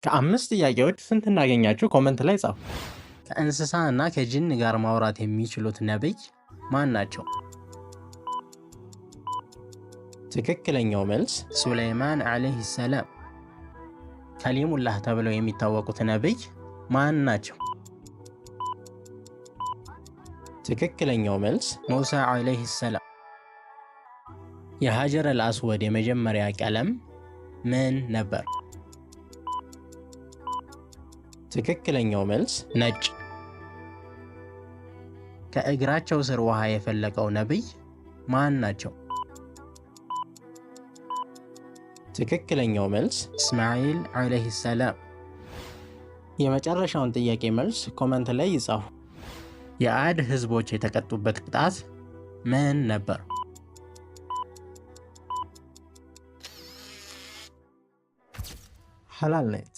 ከአምስት ጥያቄዎች ስንት እናገኛችሁ ኮመንት ላይ ጻፉ። ከእንስሳ እና ከጅን ጋር ማውራት የሚችሉት ነብይ ማን ናቸው? ትክክለኛው መልስ ሱለይማን ዓለይሂ ሰላም። ከሊሙላህ ተብለው የሚታወቁት ነብይ ማን ናቸው? ትክክለኛው መልስ ሙሳ ዓለይሂ ሰላም። የሀጀር አልአስወድ የመጀመሪያ ቀለም ምን ነበር? ትክክለኛው መልስ ነጭ። ከእግራቸው ስር ውሃ የፈለቀው ነብይ ማን ናቸው? ትክክለኛው መልስ እስማዒል ዓለይሂ ሰላም። የመጨረሻውን ጥያቄ መልስ ኮመንት ላይ ይጻፉ። የአድ ህዝቦች የተቀጡበት ቅጣት ምን ነበር? ሐላል ኔት